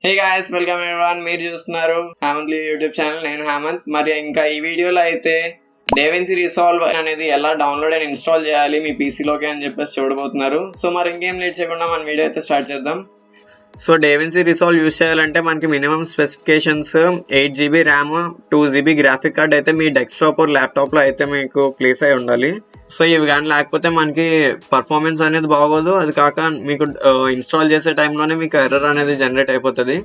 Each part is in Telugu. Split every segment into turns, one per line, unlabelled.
Hey guys, welcome everyone. మీరు చూస్తున్నారు హేమంత్ యూట్యూబ్ ఛానల్. నేను హేమంత్. మరి ఇంకా ఈ వీడియోలో అయితే DaVinci Resolve అనేది ఎలా డౌన్లోడ్ అండ్ ఇన్స్టాల్ చేయాలి మీ పీసీలోకి అని చెప్పేసి చూడబోతున్నారు. సో మరి ఇంకేం లేట్ చేయకుండా మన వీడియో అయితే స్టార్ట్ చేద్దాం. సో DaVinci Resolve యూజ్ చేయాలంటే మనకి minimum specifications 8GB RAM, 2GB graphic card అయితే మీ డెస్క్టాప్ ల్యాప్టాప్ లో అయితే మీకు ప్లేస్ అయి ఉండాలి. సో ఇవి కానీ లేకపోతే మనకి పర్ఫార్మెన్స్ అనేది బాగోదు. అది కాక మీకు ఇన్స్టాల్ చేసే టైంలోనే మీకు ఎర్రర్ అనేది జనరేట్ అయిపోతుంది.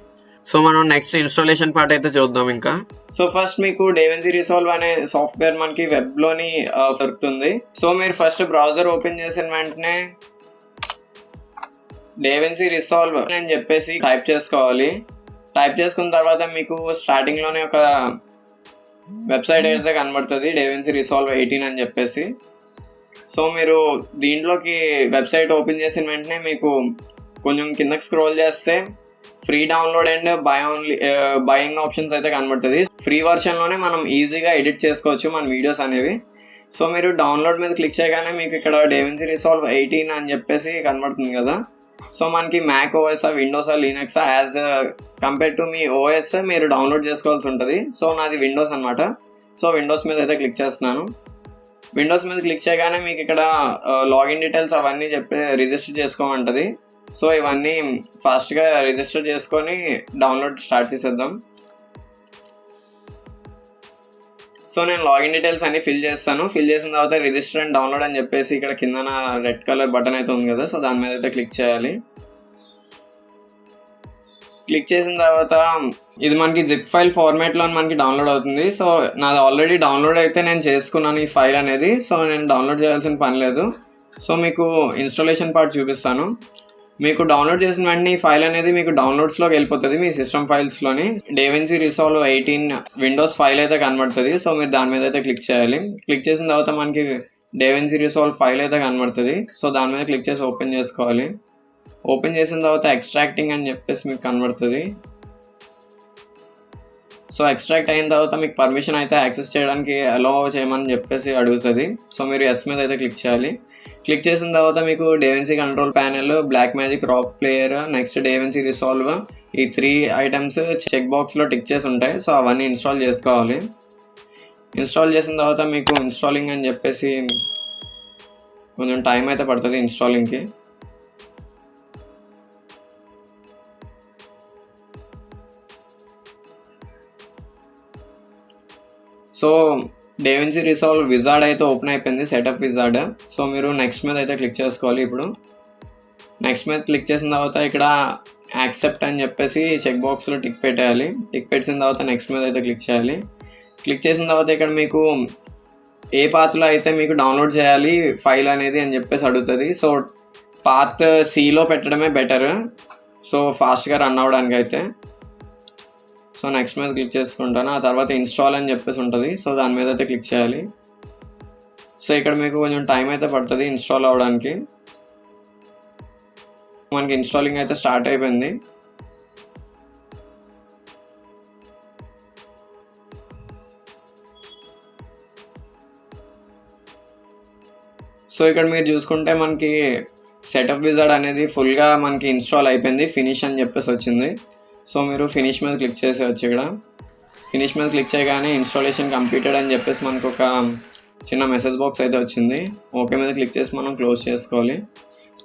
సో మనం నెక్స్ట్ ఇన్స్టాలేషన్ పార్ట్ అయితే చూద్దాం ఇంకా. సో ఫస్ట్ మీకు DaVinci Resolve అనే సాఫ్ట్వేర్ మనకి వెబ్ లోని దొరుకుతుంది. సో మీరు ఫస్ట్ బ్రౌజర్ ఓపెన్ చేసిన వెంటనే DaVinci Resolve అని చెప్పేసి టైప్ చేసుకోవాలి. టైప్ చేసుకున్న తర్వాత మీకు స్టార్టింగ్ లోనే ఒక వెబ్సైట్ అయితే కనబడుతుంది, DaVinci Resolve 18 అని చెప్పేసి. సో మీరు దీంట్లోకి వెబ్సైట్ ఓపెన్ చేసిన వెంటనే మీకు కొంచెం కిందకి స్క్రోల్ చేస్తే free download and buying options అయితే కనబడుతుంది. ఫ్రీ వర్షన్లోనే మనం ఈజీగా ఎడిట్ చేసుకోవచ్చు మన వీడియోస్ అనేవి. సో మీరు డౌన్లోడ్ మీద క్లిక్ చేయగానే మీకు ఇక్కడ DaVinci Resolve 18 అని చెప్పేసి కనబడుతుంది కదా. సో మనకి Mac OS, Windows, Linux as compare to మీ ఓఎస్ మీరు డౌన్లోడ్ చేసుకోవాల్సి ఉంటుంది. సో నాది విండోస్ అనమాట. సో విండోస్ మీద అయితే క్లిక్ చేస్తున్నాను. విండోస్ మీద క్లిక్ చేయగానే మీకు ఇక్కడ లాగిన్ డీటెయిల్స్ అవన్నీ చెప్పి రిజిస్టర్ చేసుకోమంటుంది. సో ఇవన్నీ ఫాస్ట్గా రిజిస్టర్ చేసుకొని డౌన్లోడ్ స్టార్ట్ చేసేద్దాం. సో నేను లాగిన్ డీటెయిల్స్ అన్ని ఫిల్ చేస్తాను. ఫిల్ చేసిన తర్వాత రిజిస్టర్ అండ్ డౌన్లోడ్ అని చెప్పేసి ఇక్కడ కింద రెడ్ కలర్ బటన్ అయితే ఉంది కదా, సో దాని మీద అయితే క్లిక్ చేయాలి. క్లిక్ చేసిన తర్వాత ఇది మనకి జిప్ ఫైల్ ఫార్మాట్లో మనకి డౌన్లోడ్ అవుతుంది. సో నాది ఆల్రెడీ డౌన్లోడ్ అయితే నేను చేసుకున్నాను ఈ ఫైల్ అనేది. సో నేను డౌన్లోడ్ చేయాల్సిన పని లేదు. సో మీకు ఇన్స్టాలేషన్ పార్ట్ చూపిస్తాను. మీకు డౌన్లోడ్ చేసిన వెంటనే ఈ ఫైల్ అనేది మీకు డౌన్లోడ్స్లోకి వెళ్ళిపోతుంది మీ సిస్టమ్ ఫైల్స్లోని. DaVinci Resolve 18 విండోస్ ఫైల్ అయితే కనబడుతుంది. సో మీరు దాని మీద అయితే క్లిక్ చేయాలి. క్లిక్ చేసిన తర్వాత మనకి DaVinci Resolve ఫైల్ అయితే కనబడుతుంది. సో దాని మీద క్లిక్ చేసి ఓపెన్ చేసుకోవాలి. ఓపెన్ చేసిన తర్వాత ఎక్స్ట్రాక్టింగ్ అని చెప్పేసి మీకు కనబడుతుంది. సో ఎక్స్ట్రాక్ట్ అయిన తర్వాత మీకు పర్మిషన్ అయితే యాక్సెస్ చేయడానికి అలో చేయమని చెప్పేసి అడుగుతుంది. సో మీరు ఎస్ మీద అయితే క్లిక్ చేయాలి. క్లిక్ చేసిన తర్వాత మీకు DaVinci కంట్రోల్ ప్యానెల్, బ్లాక్మ్యాజిక్ రాక్ ప్లేయర్, నెక్స్ట్ DaVinci Resolve ఈ 3 ఐటమ్స్ చెక్ బాక్స్లో టిక్ చేసి ఉంటాయి. సో అవన్నీ ఇన్స్టాల్ చేసుకోవాలి. ఇన్స్టాల్ చేసిన తర్వాత మీకు ఇన్స్టాలింగ్ అని చెప్పేసి కొంచెం టైం అయితే పడుతుంది ఇన్స్టాలింగ్కి. సో DaVinci Resolve విజార్డ్ అయితే ఓపెన్ అయిపోయింది, సెటప్ విజార్డ్. సో మీరు నెక్స్ట్ మీద అయితే క్లిక్ చేసుకోవాలి. ఇప్పుడు నెక్స్ట్ మీద క్లిక్ చేసిన తర్వాత ఇక్కడ యాక్సెప్ట్ అని చెప్పేసి చెక్ బాక్స్లో టిక్ పెట్టేయాలి. టిక్ పెట్టిన తర్వాత నెక్స్ట్ మీద అయితే క్లిక్ చేయాలి. క్లిక్ చేసిన తర్వాత ఇక్కడ మీకు ఏ పాత్లో అయితే మీకు డౌన్లోడ్ చేయాలి ఫైల్ అనేది అని చెప్పేసి అడుగుతుంది. సో పాత్ సిలో పెట్టడమే బెటర్, సో ఫాస్ట్గా రన్ అవ్వడానికి అయితే. సో నెక్స్ట్ మీద క్లిక్ చేసుకుంటాను. ఆ తర్వాత ఇన్స్టాల్ అని చెప్పేసి ఉంటుంది. సో దాని మీద అయితే క్లిక్ చేయాలి. సో ఇక్కడ మీకు కొంచెం టైం అయితే పడుతుంది ఇన్స్టాల్ అవ్వడానికి. మనకి ఇన్స్టాలింగ్ అయితే స్టార్ట్ అయిపోయింది. సో ఇక్కడ మీరు చూసుకుంటే మనకి సెటప్ విజార్డ్ అనేది ఫుల్గా మనకి ఇన్స్టాల్ అయిపోయింది, ఫినిష్ అని చెప్పేసి వచ్చింది. సో మీరు ఫినిష్ మీద క్లిక్ చేసేవచ్చు. ఇక్కడ ఫినిష్ మీద క్లిక్ చేయగానే ఇన్స్టాలేషన్ కంప్లీటెడ్ అని చెప్పేసి మనకు ఒక చిన్న మెసేజ్ బాక్స్ అయితే వచ్చింది. ఓకే మీద క్లిక్ చేసి మనం క్లోజ్ చేసుకోవాలి.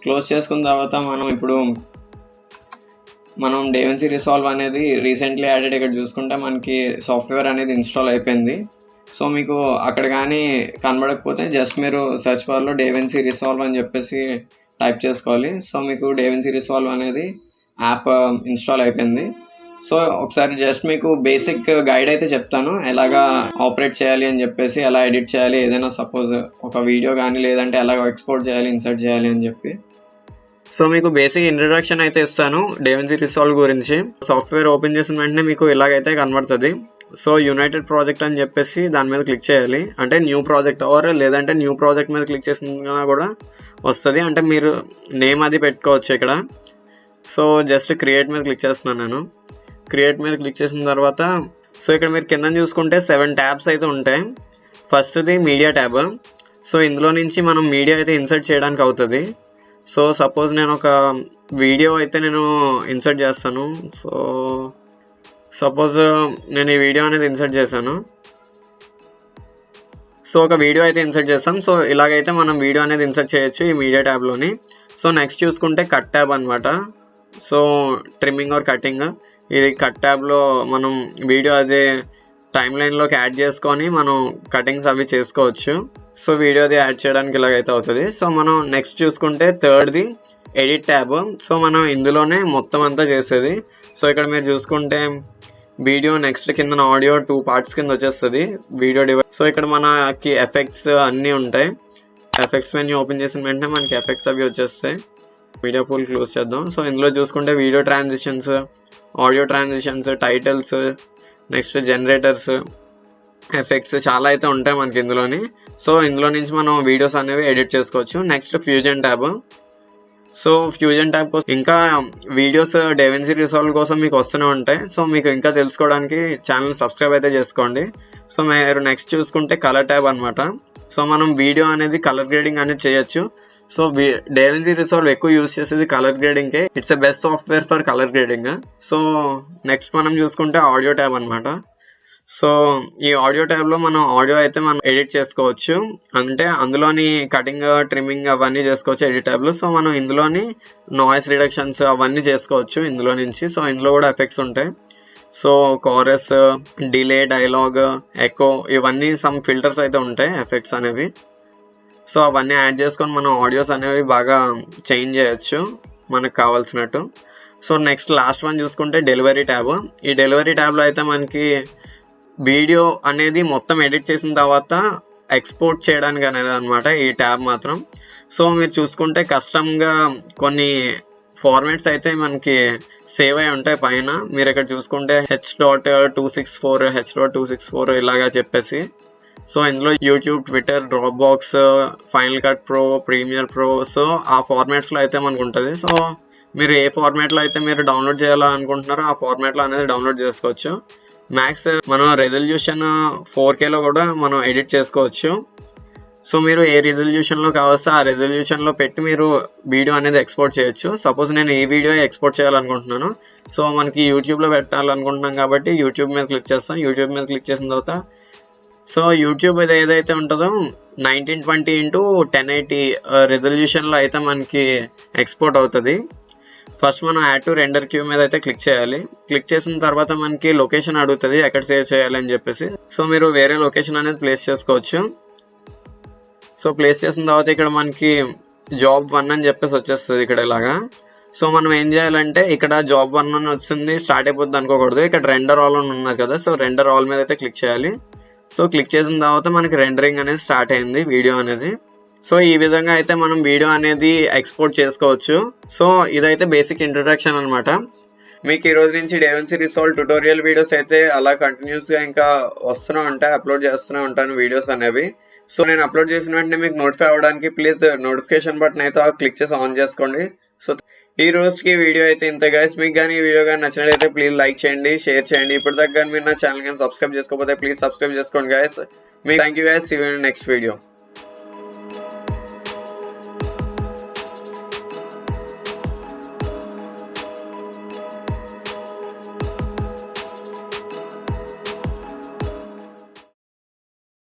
క్లోజ్ చేసుకున్న తర్వాత మనం DaVinci Resolve అనేది రీసెంట్లీ యాడెడ్ ఇక్కడ చూసుకుంటే మనకి సాఫ్ట్వేర్ అనేది ఇన్స్టాల్ అయిపోయింది. సో మీకు అక్కడ కానీ కనబడకపోతే జస్ట్ మీరు సెర్చ్ బార్లో DaVinci Resolve అని చెప్పేసి టైప్ చేసుకోవాలి. సో మీకు DaVinci Resolve అనేది యాప్ ఇన్స్టాల్ అయిపోయింది. సో ఒకసారి జస్ట్ మీకు బేసిక్ గైడ్ అయితే చెప్తాను, ఎలాగా ఆపరేట్ చేయాలి అని చెప్పేసి, ఎలా ఎడిట్ చేయాలి, ఏదైనా సపోజ్ ఒక వీడియో కానీ లేదంటే ఎలాగ ఎక్స్పోర్ట్ చేయాలి, ఇన్సర్ట్ చేయాలి అని చెప్పి. సో మీకు బేసిక్ ఇంట్రడక్షన్ అయితే ఇస్తాను DaVinci Resolve గురించి. సాఫ్ట్వేర్ ఓపెన్ చేసిన వెంటనే మీకు ఇలాగైతే కనబడుతుంది. సో యునైటెడ్ ప్రాజెక్ట్ అని చెప్పేసి దాని మీద క్లిక్ చేయాలి. అంటే న్యూ ప్రాజెక్ట్ లేదంటే న్యూ ప్రాజెక్ట్ మీద క్లిక్ చేసిన కూడా వస్తుంది. అంటే మీరు నేమ్ అది పెట్టుకోవచ్చు ఇక్కడ. సో జస్ట్ క్రియేట్ మీద క్లిక్ చేస్తున్నాను నేను. క్రియేట్ మీద క్లిక్ చేసిన తర్వాత సో ఇక్కడ మీరు కింద చూసుకుంటే 7 ట్యాబ్స్ అయితే ఉంటాయి. ఫస్ట్ది మీడియా ట్యాబ్. సో ఇందులో నుంచి మనం మీడియా అయితే ఇన్సర్ట్ చేయడానికి అవుతుంది. సో సపోజ్ నేను ఒక వీడియో అయితే నేను ఇన్సర్ట్ చేస్తాను. సో సపోజ్ నేను ఈ వీడియో అనేది ఇన్సర్ట్ చేశాను. సో ఒక వీడియో అయితే ఇన్సర్ట్ చేస్తాం. సో ఇలాగైతే మనం వీడియో అనేది ఇన్సర్ట్ చేయొచ్చు ఈ మీడియా ట్యాబ్లోని. సో నెక్స్ట్ చూసుకుంటే కట్ ట్యాబ్ అనమాట. సో ట్రిమ్మింగ్ ఆర్ కటింగ్, ఇది కట్ ట్యాబ్లో మనం వీడియో అదే టైమ్ లైన్లోకి యాడ్ చేసుకొని మనం కటింగ్స్ అవి చేసుకోవచ్చు. సో వీడియో అది యాడ్ చేయడానికి ఇలాగైతే అవుతుంది. సో మనం నెక్స్ట్ చూసుకుంటే థర్డ్ది ఎడిట్ ట్యాబ్. సో మనం ఇందులోనే మొత్తం అంతా చేసేది. సో ఇక్కడ మీరు చూసుకుంటే వీడియో, నెక్స్ట్ కింద ఆడియో 2 పార్ట్స్ కింద వచ్చేస్తుంది వీడియో డివైస్. సో ఇక్కడ మనకి ఎఫెక్ట్స్ అన్నీ ఉంటాయి. ఎఫెక్ట్స్ మెన్యూ ఓపెన్ చేసిన వెంటనే మనకి ఎఫెక్ట్స్ అవి వచ్చేస్తాయి. వీడియో పూల్ క్లోజ్ చేద్దాం. సో ఇందులో చూసుకుంటే video transitions, audio transitions, titles, next generators, effects చాలా అయితే ఉంటాయి మనకి ఇందులోని. సో ఇందులో నుంచి మనం వీడియోస్ అనేవి ఎడిట్ చేసుకోవచ్చు. Next fusion tab. So fusion tab కోసం ఇంకా వీడియోస్ DaVinci Resolve కోసం మీకు వస్తూనే ఉంటాయి. సో మీకు ఇంకా తెలుసుకోవడానికి ఛానల్ సబ్స్క్రైబ్ అయితే చేసుకోండి. సో మీరు నెక్స్ట్ చూసుకుంటే కలర్ ట్యాబ్ అనమాట. సో మనం వీడియో అనేది కలర్ గ్రేడింగ్ అనేది చేయొచ్చు. సో DaVinci Resolve ఎక్కువ యూజ్ చేసేది కలర్ గ్రేడింగ్కే. It's a best software for colour grading. So next మనం చూసుకుంటే ఆడియో ట్యాబ్ అనమాట. సో ఈ ఆడియో ట్యాబ్లో మనం ఆడియో అయితే మనం ఎడిట్ చేసుకోవచ్చు. అంటే అందులోని కటింగ్, ట్రిమ్మింగ్ అవన్నీ చేసుకోవచ్చు ఎడిట్ ట్యాబ్లో. సో మనం ఇందులోని నాయిస్ రిడక్షన్స్ అవన్నీ చేసుకోవచ్చు ఇందులో నుంచి. సో ఇందులో కూడా ఎఫెక్ట్స్ ఉంటాయి. So chorus, delay, dialogue, echo ఇవన్నీ సమ్ ఫిల్టర్స్ అయితే ఉంటాయి ఎఫెక్ట్స్ అనేవి. సో అవన్నీ యాడ్ చేసుకొని మనం ఆడియోస్ అనేవి బాగా చేంజ్ చేయొచ్చు మనకు కావాల్సినట్టు. సో నెక్స్ట్ లాస్ట్ వన్ చూసుకుంటే డెలివరీ ట్యాబ్. ఈ డెలివరీ ట్యాబ్లో అయితే మనకి వీడియో అనేది మొత్తం ఎడిట్ చేసిన తర్వాత ఎక్స్పోర్ట్ చేయడానికి అనేది అనమాట ఈ ట్యాబ్ మాత్రం. సో మీరు చూసుకుంటే కస్టమ్గా కొన్ని ఫార్మాట్స్ అయితే మనకి సేవ్ అయి ఉంటాయి పైన. మీరు ఇక్కడ చూసుకుంటే H.264, H.264 ఇలాగా చెప్పేసి. సో ఇందులో YouTube, Twitter, Dropbox, Final Cut Pro, Premiere Pro, so ఆ ఫార్మాట్స్లో అయితే మనకు ఉంటుంది. సో మీరు ఏ ఫార్మాట్లో అయితే మీరు డౌన్లోడ్ చేయాలనుకుంటున్నారో ఆ ఫార్మాట్లో అనేది డౌన్లోడ్ చేసుకోవచ్చు. మ్యాక్స్ మనం రెజల్యూషన్ 4Kలో కూడా మనం ఎడిట్ చేసుకోవచ్చు. సో మీరు ఏ రెజల్యూషన్లో కావస్తే ఆ రెజల్యూషన్లో పెట్టి మీరు వీడియో అనేది ఎక్స్పోర్ట్ చేయొచ్చు. సపోజ్ నేను ఈ వీడియో ఎక్స్పోర్ట్ చేయాలనుకుంటున్నాను. సో మనకి యూట్యూబ్లో పెట్టాలనుకుంటున్నాం కాబట్టి యూట్యూబ్ మీద క్లిక్ చేస్తాం. యూట్యూబ్ మీద క్లిక్ చేసిన తర్వాత సో యూట్యూబ్ ఏదైతే ఉంటుందో 1920x1080 రెజల్యూషన్లో అయితే మనకి ఎక్స్పోర్ట్ అవుతుంది. ఫస్ట్ మనం add to render give me the అయితే క్లిక్ చేయాలి. క్లిక్ చేసిన తర్వాత మనకి లొకేషన్ అడుగుతుంది ఎక్కడ సేవ్ చేయాలి అని చెప్పేసి. సో మీరు వేరే లొకేషన్ అనేది ప్లేస్ చేసుకోవచ్చు. సో ప్లేస్ చేసిన తర్వాత ఇక్కడ మనకి జాబ్ 1 అని చెప్పేసి వచ్చేస్తుంది ఇక్కడ ఇలాగా. సో మనం ఏం చేయాలంటే ఇక్కడ జాబ్ 1 అని వస్తుంది, స్టార్ట్ అయిపోతుంది అనుకోకూడదు. ఇక్కడ రెండర్ ఆల్ అని ఉన్నది కదా, సో రెండర్ ఆల్ మీద అయితే క్లిక్ చేయాలి. సో క్లిక్ చేసిన తర్వాత మనకి రెండరింగ్ అనేది స్టార్ట్ అయింది వీడియో అనేది. సో ఈ విధంగా అయితే మనం వీడియో అనేది ఎక్స్పోర్ట్ చేసుకోవచ్చు. సో ఇదైతే బేసిక్ ఇంట్రొడక్షన్ అనమాట. మీకు ఈ రోజు నుంచి DaVinci Resolve ట్యుటోరియల్ వీడియోస్ అయితే అలా కంటిన్యూస్గా ఇంకా వస్తూనే ఉంటాయి, అప్లోడ్ చేస్తూనే ఉంటాను వీడియోస్ అనేవి. సో నేను అప్లోడ్ చేసిన వెంటనే మీకు నోటిఫై అవ్వడానికి ప్లీజ్ నోటిఫికేషన్ బటన్ అయితే క్లిక్ చేసి ఆన్ చేసుకోండి. సో ఈ రోజుకి వీడియో అయితే ఇంత గైస్. మీకు కానీ ఈ వీడియో కానీ నచ్చినట్లయితే ప్లీజ్ లైక్ చేయండి, షేర్ చేయండి. ఇప్పుడు దాకా కానీ మీరు నా ఛానల్ కానీ సబ్స్క్రైబ్ చేసుకోకపోతే ప్లీజ్ సబ్స్క్రైబ్ చేసుకోండి గైస్. మీకు thank you guys. See you in next video.